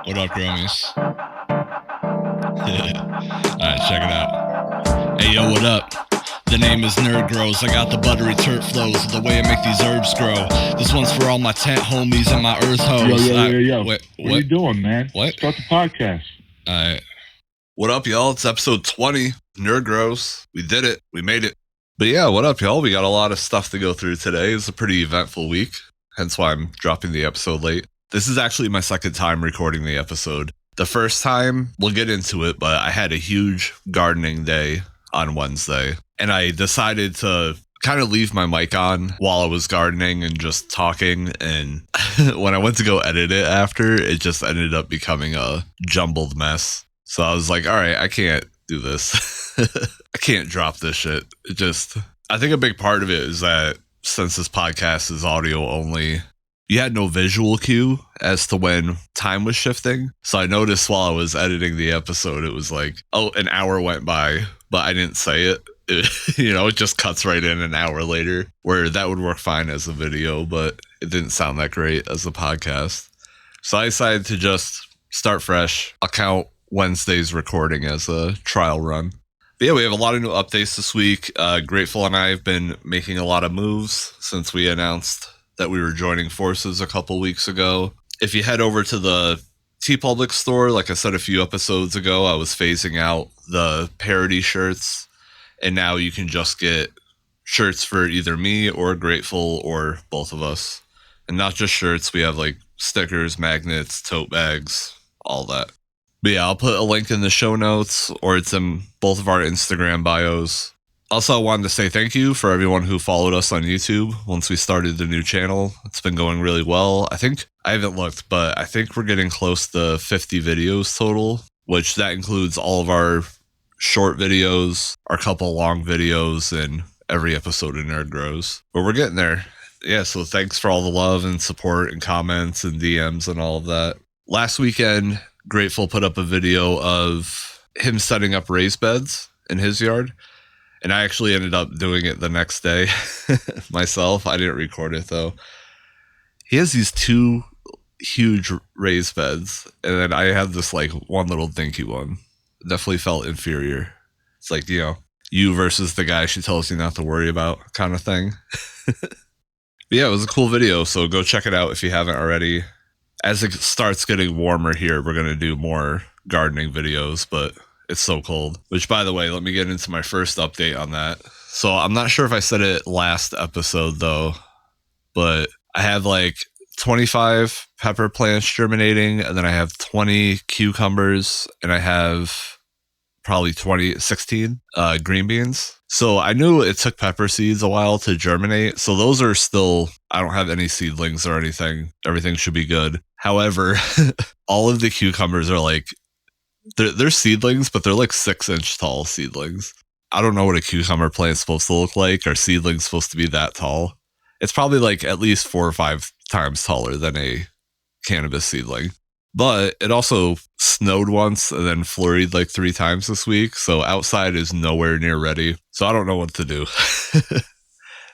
What up, Gromies? Alright, check it out. Hey, yo, what up? The name is NerdGrows. I got the buttery turf flows of the way I make these herbs grow. This one's for all my tent homies and my earth hoes. Yo. Wait, what are you doing, man? What? Start the podcast. Alright. What up, y'all? It's episode 20, NerdGrows. We did it. We made it. But yeah, what up, y'all? We got a lot of stuff to go through today. It's a pretty eventful week, hence why I'm dropping the episode late. This is actually my second time recording the episode. The first time, we'll get into it, but I had a huge gardening day on Wednesday, and I decided to kind of leave my mic on while I was gardening and just talking, and when I went to go edit it after, it just ended up becoming a jumbled mess. So I was like, all right, I can't do this. I can't drop this shit. I think a big part of it is that since this podcast is audio only, you had no visual cue as to when time was shifting. So I noticed while I was editing the episode, it was like, oh, an hour went by, but I didn't say it. It just cuts right in an hour later, where that would work fine as a video, but it didn't sound that great as a podcast. So I decided to just start fresh. I'll count Wednesday's recording as a trial run. But yeah, we have a lot of new updates this week. Grateful and I have been making a lot of moves since we announced that we were joining forces a couple weeks ago. If you head over to the TeePublic store, like I said a few episodes ago, I was phasing out the parody shirts, and now you can just get shirts for either me or Grateful or both of us. And not just shirts, we have like stickers, magnets, tote bags, all that. But yeah, I'll put a link in the show notes, or it's in both of our Instagram bios. Also, I wanted to say thank you for everyone who followed us on YouTube once we started the new channel. It's been going really well. I haven't looked, but I think we're getting close to 50 videos total, which that includes all of our short videos, our couple long videos, and every episode of NerdGrows. But we're getting there. Yeah, so thanks for all the love and support and comments and DMs and all of that. Last weekend, Grateful put up a video of him setting up raised beds in his yard. And I actually ended up doing it the next day myself. I didn't record it, though. He has these two huge raised beds, and then I have this, like, one little dinky one. Definitely felt inferior. It's like, you versus the guy she tells you not to worry about kind of thing. But yeah, it was a cool video, so go check it out if you haven't already. As it starts getting warmer here, we're going to do more gardening videos, but it's so cold. Which, by the way, let me get into my first update on that. So I'm not sure if I said it last episode, though, but I have like 25 pepper plants germinating, and then I have 20 cucumbers, and I have probably 16 green beans. So I knew it took pepper seeds a while to germinate. So those are still, I don't have any seedlings or anything. Everything should be good. However, all of the cucumbers are like, they're seedlings, but they're like 6-inch tall seedlings. I don't know what a cucumber plant is supposed to look like. Are seedlings supposed to be that tall? It's probably like at least 4 or 5 times taller than a cannabis seedling. But it also snowed once and then flurried like 3 times this week. So outside is nowhere near ready. So I don't know what to do.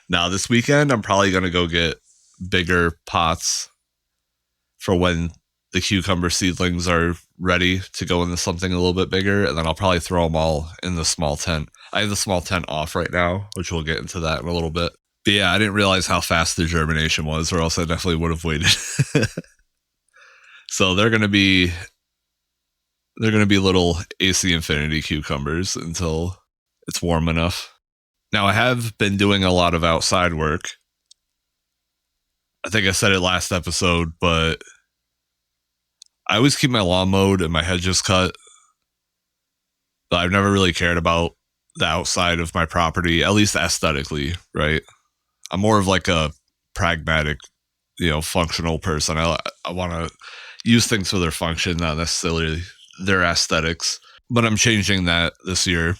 Now this weekend, I'm probably going to go get bigger pots for when the cucumber seedlings are ready to go into something a little bit bigger, and then I'll probably throw them all in the small tent. I have the small tent off right now, which we'll get into that in a little bit. But yeah, I didn't realize how fast the germination was, or else I definitely would have waited. So they're gonna be little AC Infinity cucumbers until it's warm enough. Now I have been doing a lot of outside work. I think I said it last episode, but I always keep my lawn mowed and my hedges cut, but I've never really cared about the outside of my property, at least aesthetically, right? I'm more of like a pragmatic, functional person. I want to use things for their function, not necessarily their aesthetics, but I'm changing that this year.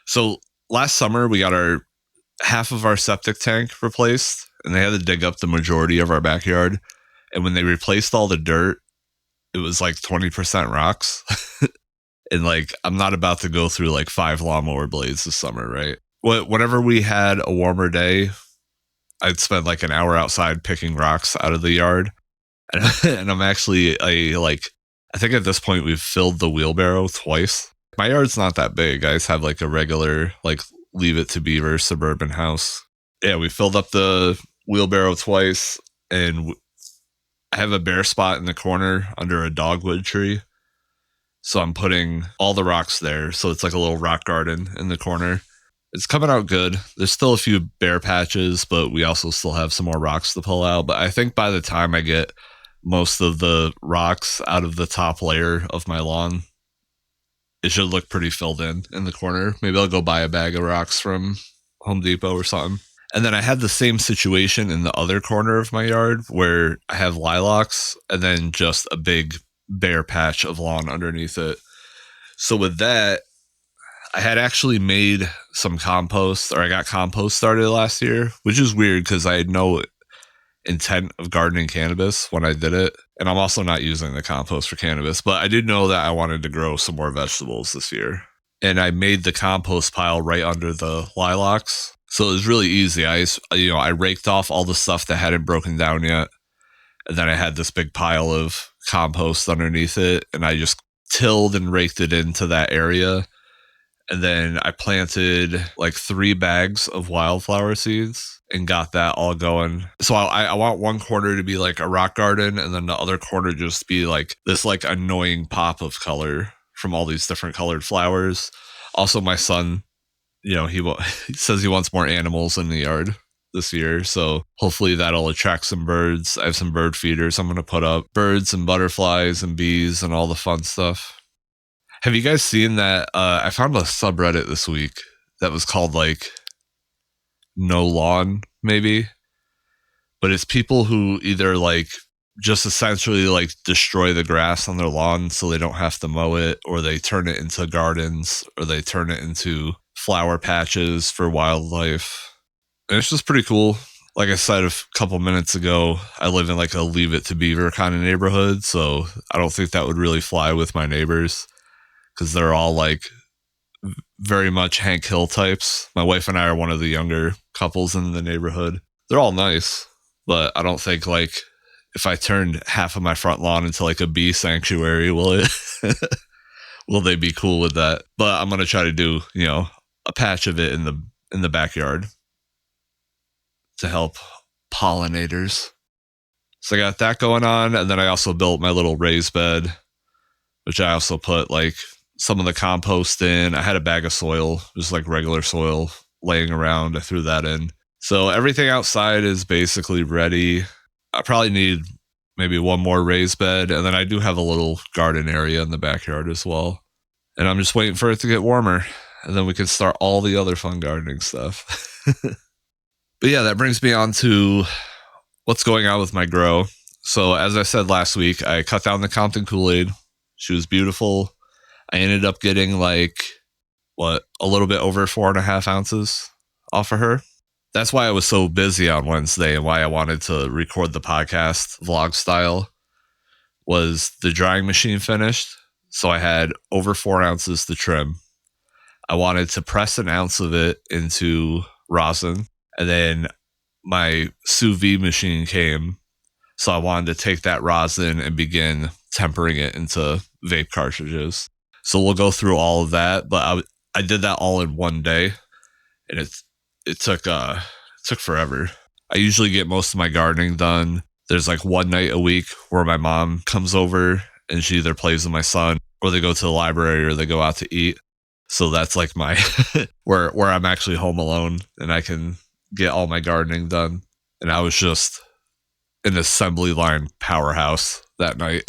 So last summer, we got half of our septic tank replaced, and they had to dig up the majority of our backyard. And when they replaced all the dirt, it was like 20% rocks. And like, I'm not about to go through like 5 lawnmower blades this summer, right? Whenever we had a warmer day, I'd spend like an hour outside picking rocks out of the yard. And I'm actually a like I think at this point we've filled the wheelbarrow twice. My yard's not that big. I just have like a regular, like, Leave It to Beaver suburban house. Yeah, we filled up the wheelbarrow twice, and I have a bare spot in the corner under a dogwood tree. So I'm putting all the rocks there. So it's like a little rock garden in the corner. It's coming out good. There's still a few bare patches, but we also still have some more rocks to pull out. But I think by the time I get most of the rocks out of the top layer of my lawn, it should look pretty filled in the corner. Maybe I'll go buy a bag of rocks from Home Depot or something. And then I had the same situation in the other corner of my yard where I have lilacs and then just a big bare patch of lawn underneath it. So with that, I had actually made some compost, or I got compost started last year, which is weird because I had no intent of gardening cannabis when I did it. And I'm also not using the compost for cannabis, but I did know that I wanted to grow some more vegetables this year. And I made the compost pile right under the lilacs. So it was really easy. I raked off all the stuff that hadn't broken down yet. And then I had this big pile of compost underneath it. And I just tilled and raked it into that area. And then I planted like 3 bags of wildflower seeds and got that all going. So I want one corner to be like a rock garden, and then the other corner just be like this like annoying pop of color from all these different colored flowers. Also, my son, he says he wants more animals in the yard this year. So hopefully that'll attract some birds. I have some bird feeders I'm going to put up. Birds and butterflies and bees and all the fun stuff. Have you guys seen that? I found a subreddit this week that was called like No Lawn, maybe. But it's people who either like just essentially like destroy the grass on their lawn so they don't have to mow it, or they turn it into gardens, or they turn it into flower patches for wildlife. And it's just pretty cool. Like I said a couple minutes ago, I live in like a Leave It to Beaver kind of neighborhood, so I don't think that would really fly with my neighbors because they're all like very much Hank Hill types. My wife and I are one of the younger couples in the neighborhood. They're all nice, but I don't think like if I turned half of my front lawn into like a bee sanctuary, will they be cool with that? But I'm going to try to do, a patch of it in the backyard to help pollinators. So I got that going on. And then I also built my little raised bed, which I also put like some of the compost in. I had a bag of soil, just like regular soil laying around. I threw that in. So everything outside is basically ready. I probably need maybe one more raised bed. And then I do have a little garden area in the backyard as well. And I'm just waiting for it to get warmer. And then we can start all the other fun gardening stuff. But yeah, that brings me on to what's going on with my grow. So as I said last week, I cut down the Compton Qoolaide. She was beautiful. I ended up getting like, a little bit over 4.5 ounces off of her. That's why I was so busy on Wednesday and why I wanted to record the podcast vlog style was the drying machine finished. So I had over 4 ounces to trim. I wanted to press 1 ounce of it into rosin, and then my Sous Vide machine came. So I wanted to take that rosin and begin tempering it into vape cartridges. So we'll go through all of that, but I did that all in one day, and it took forever. I usually get most of my gardening done. There's like one night a week where my mom comes over and she either plays with my son, or they go to the library, or they go out to eat. So that's like my where I'm actually home alone and I can get all my gardening done. And I was just an assembly line powerhouse that night.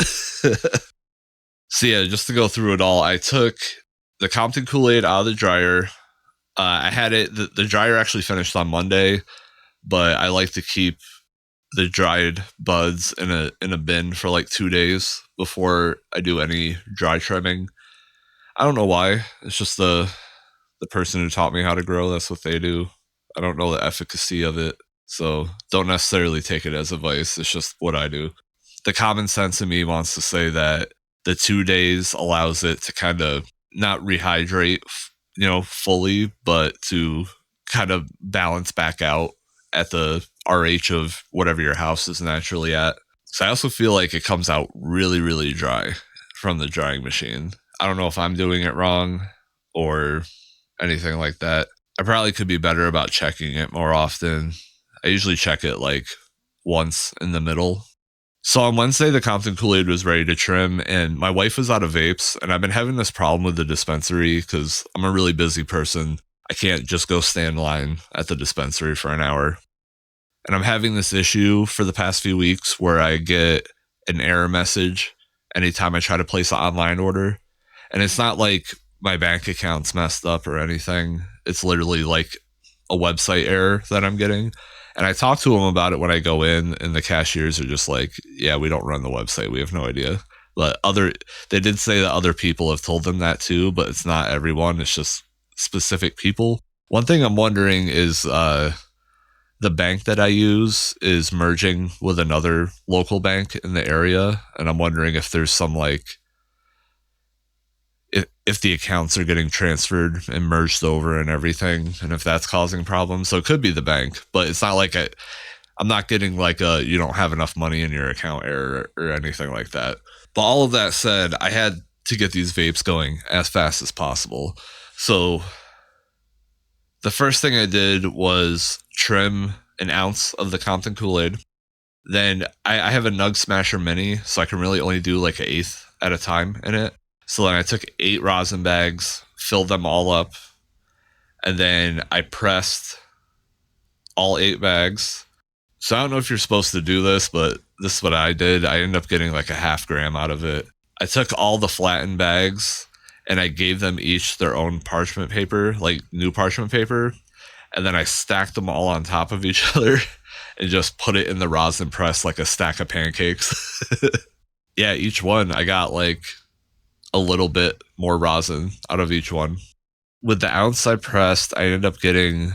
So yeah, just to go through it all, I took the Compton Qoolaide out of the dryer. I had it, the dryer actually finished on Monday, but I like to keep the dried buds in a bin for like 2 days before I do any dry trimming. I don't know why. It's just the person who taught me how to grow. That's what they do. I don't know the efficacy of it, so don't necessarily take it as advice. It's just what I do. The common sense in me wants to say that the 2 days allows it to kind of not rehydrate, fully, but to kind of balance back out at the RH of whatever your house is naturally at. So I also feel like it comes out really, really dry from the drying machine. I don't know if I'm doing it wrong or anything like that. I probably could be better about checking it more often. I usually check it like once in the middle. So on Wednesday, the Compton Qoolaide was ready to trim, and my wife was out of vapes, and I've been having this problem with the dispensary because I'm a really busy person. I can't just go stand in line at the dispensary for an hour. And I'm having this issue for the past few weeks where I get an error message anytime I try to place an online order. And it's not like my bank account's messed up or anything. It's literally like a website error that I'm getting. And I talk to them about it when I go in, and the cashiers are just like, yeah, we don't run the website. We have no idea. But they did say that other people have told them that too, but it's not everyone. It's just specific people. One thing I'm wondering is the bank that I use is merging with another local bank in the area. And I'm wondering if there's some like, if the accounts are getting transferred and merged over and everything, and if that's causing problems. So it could be the bank, but it's not like I'm not getting like a you don't have enough money in your account error or anything like that. But all of that said, I had to get these vapes going as fast as possible. So the first thing I did was trim an ounce of the Compton Qoolaide. Then I have a Nug Smasher Mini, so I can really only do like an eighth at a time in it. So then I took 8 rosin bags, filled them all up, and then I pressed all 8 bags. So I don't know if you're supposed to do this, but this is what I did. I ended up getting like a half gram out of it. I took all the flattened bags and I gave them each their own parchment paper, like new parchment paper. And then I stacked them all on top of each other and just put it in the rosin press like a stack of pancakes. Yeah, each one I got like a little bit more rosin out of each one. With the ounce I pressed, I ended up getting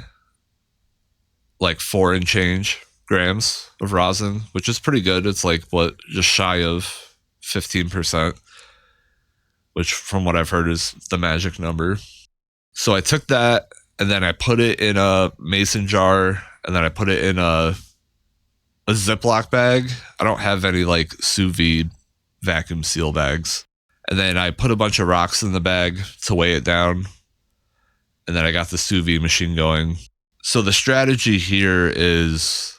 like 4 and change grams of rosin, which is pretty good. It's like just shy of 15%, which from what I've heard is the magic number. So I took that and then I put it in a mason jar, and then I put it in a Ziploc bag. I don't have any like sous vide vacuum seal bags. And then I put a bunch of rocks in the bag to weigh it down. And then I got the sous vide machine going. So the strategy here is,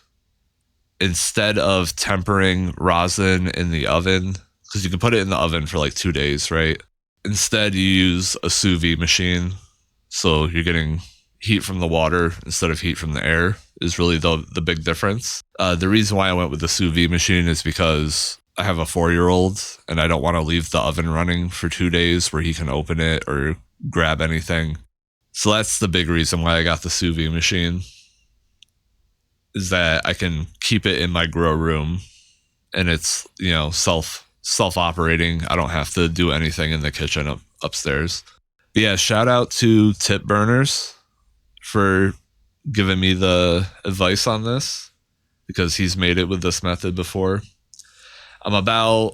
instead of tempering rosin in the oven, because you can put it in the oven for like 2 days, right? Instead, you use a sous vide machine. So you're getting heat from the water instead of heat from the air is really the big difference. The reason why I went with the sous vide machine is because I have a 4-year-old and I don't want to leave the oven running for 2 days where he can open it or grab anything. So that's the big reason why I got the sous vide machine, is that I can keep it in my grow room and it's, self-operating. I don't have to do anything in the kitchen upstairs. But yeah, shout out to Tip Burners for giving me the advice on this, because he's made it with this method before. I'm about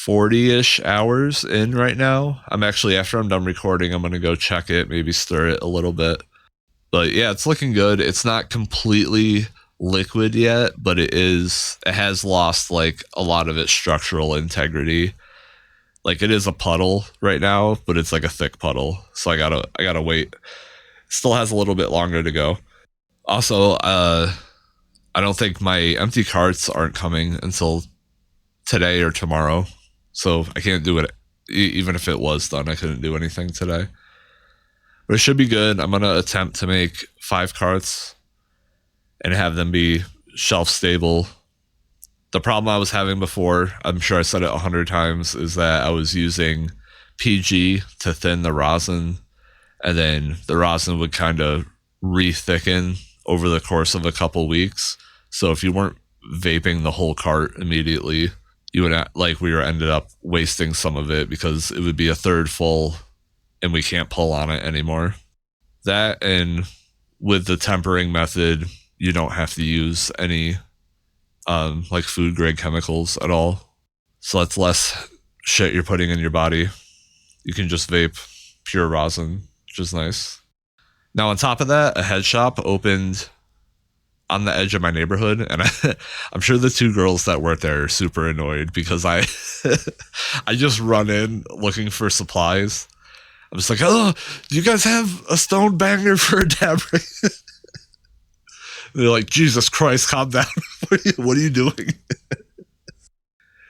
40-ish hours in right now. After I'm done recording, I'm going to go check it, maybe stir it a little bit. But yeah, it's looking good. It's not completely liquid yet, but it has lost like a lot of its structural integrity. Like, it is a puddle right now, but it's like a thick puddle. So I gotta wait. Still has a little bit longer to go. Also, I don't think my empty carts aren't coming until today or tomorrow. So I can't do it. Even if it was done, I couldn't do anything today. But it should be good. I'm going to attempt to make 5 carts and have them be shelf stable. The problem I was having before, I'm sure I said it 100 times, is that I was using PG to thin the rosin, and then the rosin would kind of re-thicken over the course of a couple weeks. So if you weren't vaping the whole cart immediately, you would ended up wasting some of it, because it would be a third full and we can't pull on it anymore. That, and with the tempering method, you don't have to use any like food grade chemicals at all. So that's less shit you're putting in your body. You can just vape pure rosin, which is nice. Now on top of that, a head shop opened on the edge of my neighborhood, and I'm sure the two girls that work there are super annoyed because I I just run in looking for supplies. I'm just like, oh, do you guys have a stone banger for a dab ring? They're like, Jesus Christ, calm down. What are you doing?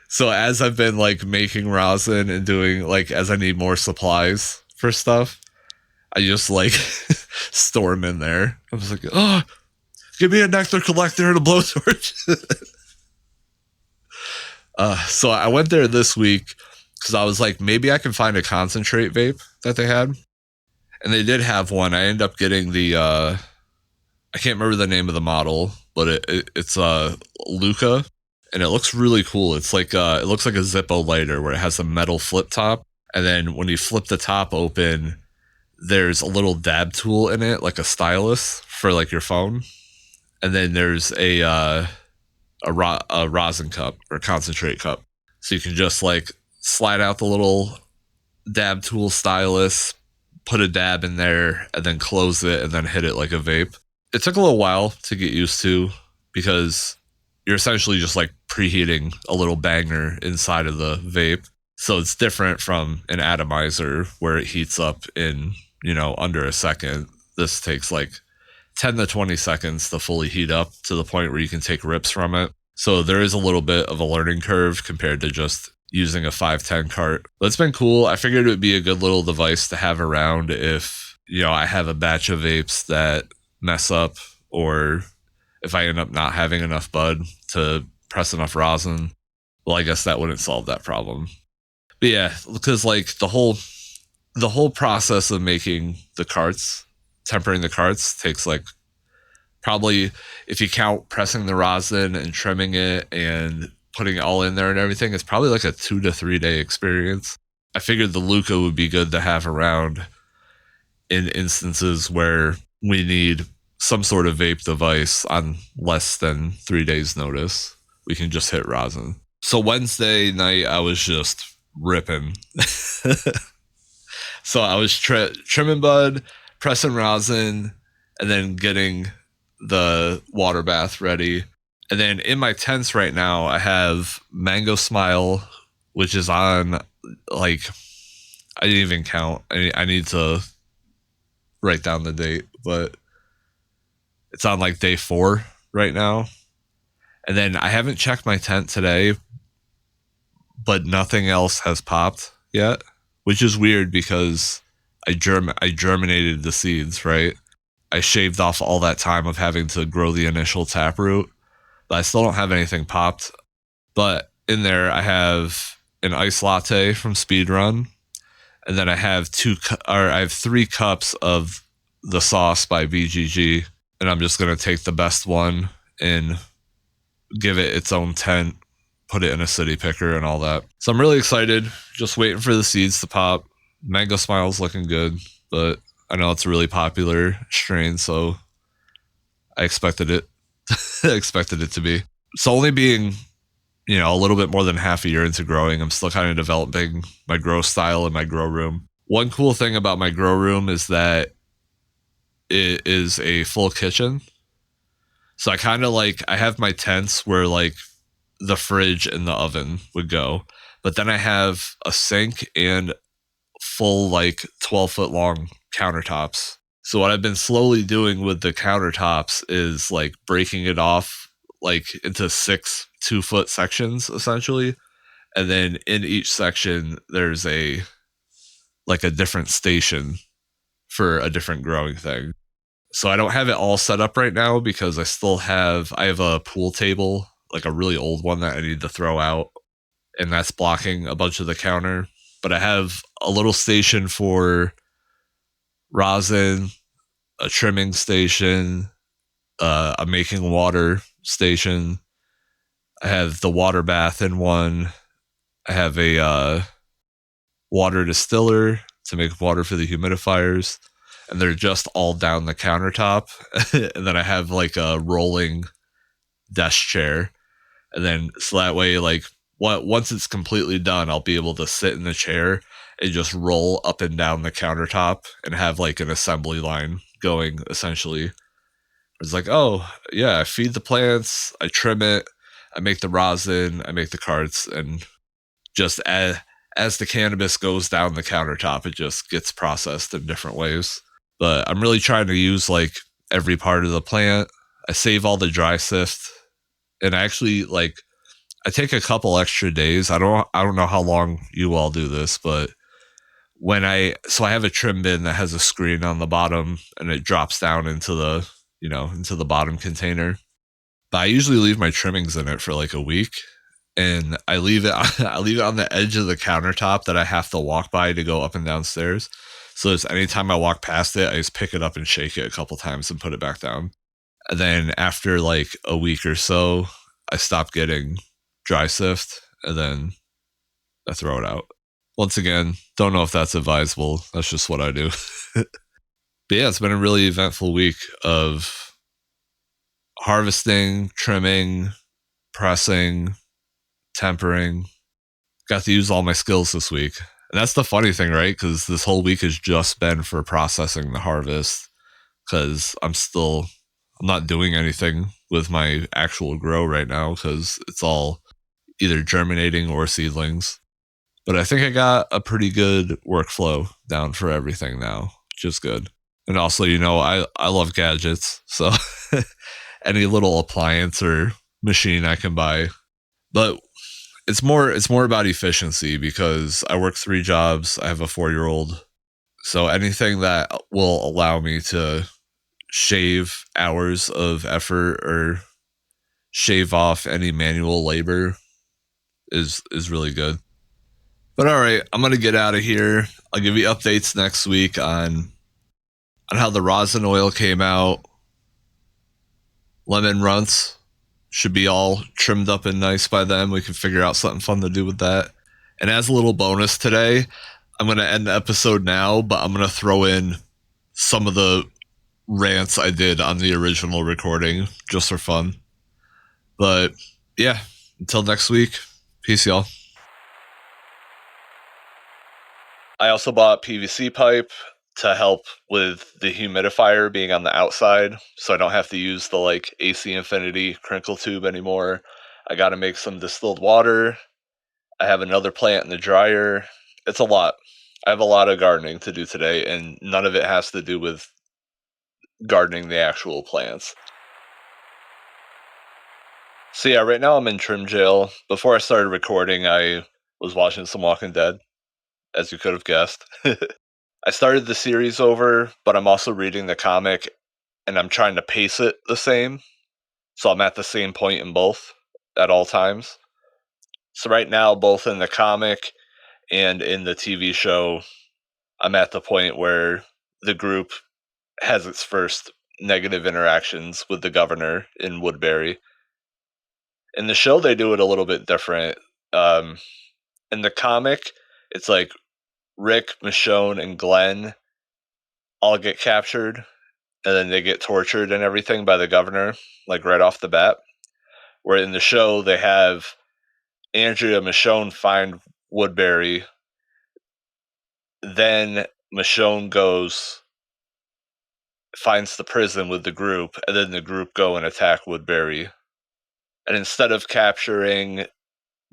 So as I've been like making rosin and doing like as I need more supplies for stuff, I just like storm in there. I was like, oh, give me a nectar collector and a blowtorch. So I went there this week because I was like, maybe I can find a concentrate vape that they had. And they did have one. I ended up getting the, I can't remember the name of the model, but it's Luca. And it looks really cool. It's like, it looks like a Zippo lighter where it has a metal flip top. And then when you flip the top open, there's a little dab tool in it, like a stylus for like your phone. And then there's a rosin cup or concentrate cup. So you can just like slide out the little dab tool stylus, put a dab in there, and then close it and then hit it like a vape. It took a little while to get used to because you're essentially just like preheating a little banger inside of the vape. So it's different from an atomizer where it heats up in, under a second. This takes like 10 to 20 seconds to fully heat up to the point where you can take rips from it. So there is a little bit of a learning curve compared to just using a 510 cart. But it's been cool. I figured it would be a good little device to have around if, I have a batch of vapes that mess up, or if I end up not having enough bud to press enough rosin. Well, I guess that wouldn't solve that problem. But yeah, because like the whole process of making the carts, tempering the carts, takes like probably, if you count pressing the rosin and trimming it and putting it all in there and everything, it's probably like a 2 to 3 day experience. I figured the Luca would be good to have around in instances where we need some sort of vape device on less than 3 days notice. We can just hit rosin. So Wednesday night, I was just ripping. So I was trimming bud, pressing rosin, and then getting the water bath ready. And then in my tents right now, I have Mango Smile, which is on, like, I didn't even count. I need to write down the date, but it's on like day 4 right now. And then I haven't checked my tent today, but nothing else has popped yet, which is weird because I germinated the seeds, right? I shaved off all that time of having to grow the initial taproot, but I still don't have anything popped. But in there, I have an iced latte from Speedrun, and then I have 3 cups of the sauce by BGG, and I'm just gonna take the best one and give it its own tent, put it in a city picker and all that. So I'm really excited, just waiting for the seeds to pop. Mango Smile's looking good, but I know it's a really popular strain, so I expected it. I expected it to be. So only being, a little bit more than half a year into growing, I'm still kind of developing my grow style in my grow room. One cool thing about my grow room is that it is a full kitchen. So I kind of I have my tents where like the fridge and the oven would go, but then I have a sink and full 12-foot long countertops. So what I've been slowly doing with the countertops is breaking it off into 6 2-foot sections essentially, and then in each section there's a different station for a different growing thing. So I don't have it all set up right now because I have a pool table, a really old one that I need to throw out, and that's blocking a bunch of the counter. But I have a little station for rosin, a trimming station, a making water station. I have the water bath in one. I have a water distiller to make water for the humidifiers, and they're just all down the countertop. And then I have a rolling desk chair, and then so that way once it's completely done, I'll be able to sit in the chair and just roll up and down the countertop and have an assembly line going essentially It's like, oh, yeah, I feed the plants, I trim it, I make the rosin, I make the carts, and just as the cannabis goes down the countertop, it just gets processed in different ways. But I'm really trying to use like every part of the plant. I save all the dry sift, and I actually like I take a couple extra days. I don't know how long you all do this, but I have a trim bin that has a screen on the bottom and it drops down into the bottom container. But I usually leave my trimmings in it for like a week, and I leave it I leave it on the edge of the countertop that I have to walk by to go up and downstairs. So it's anytime I walk past it, I just pick it up and shake it a couple times and put it back down. And then after like a week or so, I stop getting dry sift and then I throw it out. Once again, don't know if that's advisable. That's just what I do. But yeah, it's been a really eventful week of harvesting, trimming, pressing, tempering. Got to use all my skills this week. And that's the funny thing, right? Because this whole week has just been for processing the harvest. Because I'm not doing anything with my actual grow right now because it's all either germinating or seedlings. But I think I got a pretty good workflow down for everything now, which is good. And also, I love gadgets. So any little appliance or machine I can buy. But it's more about efficiency because I work 3 jobs. I have a 4-year-old. So anything that will allow me to shave hours of effort or shave off any manual labor is really good. But all right, I'm gonna get out of here. I'll give you updates next week on how the rosin oil came out. Lemon runts should be all trimmed up and nice by then. We can figure out something fun to do with that. And as a little bonus today, I'm gonna end the episode now, but I'm gonna throw in some of the rants I did on the original recording just for fun. But yeah, until next week, peace, y'all. I also bought PVC pipe to help with the humidifier being on the outside, so I don't have to use the like AC Infinity crinkle tube anymore. I got to make some distilled water. I have another plant in the dryer. It's a lot. I have a lot of gardening to do today, and none of it has to do with gardening the actual plants. So yeah, right now I'm in trim jail. Before I started recording, I was watching some Walking Dead, as you could have guessed. I started the series over, but I'm also reading the comic, and I'm trying to pace it the same. So I'm at the same point in both at all times. So right now, both in the comic and in the TV show, I'm at the point where the group has its first negative interactions with the governor in Woodbury. In the show, they do it a little bit different. In the comic, it's like Rick, Michonne, and Glenn all get captured, and then they get tortured and everything by the governor, like right off the bat. Where in the show, they have Andrea and Michonne find Woodbury, then Michonne finds the prison with the group, and then the group go and attack Woodbury. And instead of capturing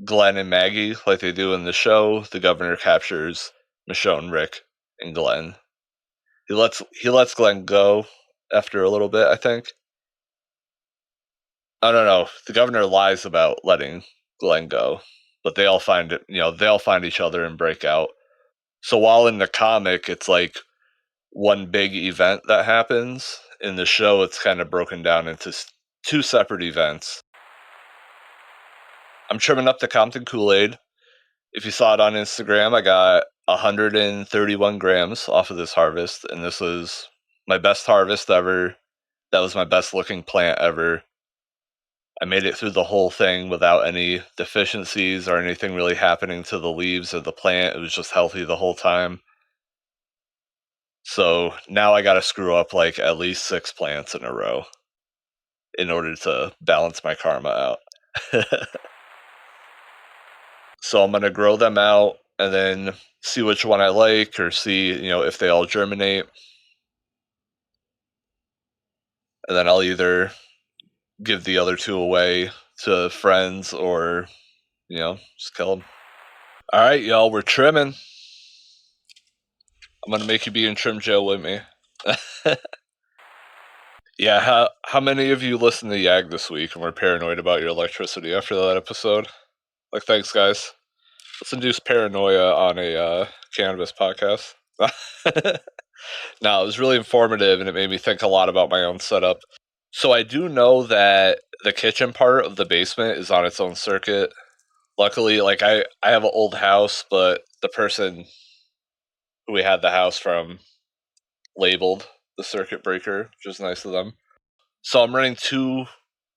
Glenn and Maggie like they do in the show, the governor captures Michonne, Rick, and Glenn. He lets Glenn go after a little bit, I think. I don't know. The governor lies about letting Glenn go, but they all find it. They all find each other and break out. So while in the comic, it's like one big event that happens. In the show, it's kind of broken down into 2 separate events. I'm trimming up the Compton Qoolaide. If you saw it on Instagram, I got 131 grams off of this harvest, and this was my best harvest ever. That was my best looking plant ever. I made it through the whole thing without any deficiencies or anything really happening to the leaves or the plant. It was just healthy the whole time. So now I got to screw up like at least 6 plants in a row in order to balance my karma out. So I'm going to grow them out and then see which one I like or see, if they all germinate. and then I'll either give the other 2 away to friends or, just kill them. All right, y'all, we're trimming. I'm gonna make you be in trim jail with me. Yeah, how many of you listened to Yag this week and were paranoid about your electricity after that episode? Like, thanks, guys. Let's induce paranoia on a cannabis podcast. No, it was really informative, and it made me think a lot about my own setup. So I do know that the kitchen part of the basement is on its own circuit. Luckily, like, I have an old house, but the person who we had the house from labeled the circuit breaker, which is nice of them. So I'm running 2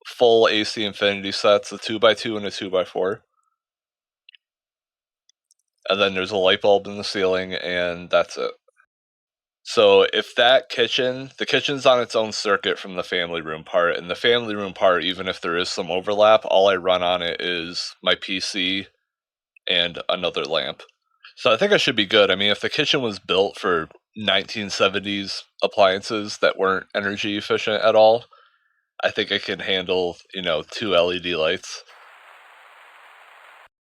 full AC Infinity sets, a 2x2 and a 2x4. And then there's a light bulb in the ceiling, and that's it. So if the kitchen's on its own circuit from the family room part, and the family room part, even if there is some overlap, all I run on it is my PC and another lamp. So I think I should be good. I mean, if the kitchen was built for 1970s appliances that weren't energy efficient at all, I think I can handle, 2 LED lights.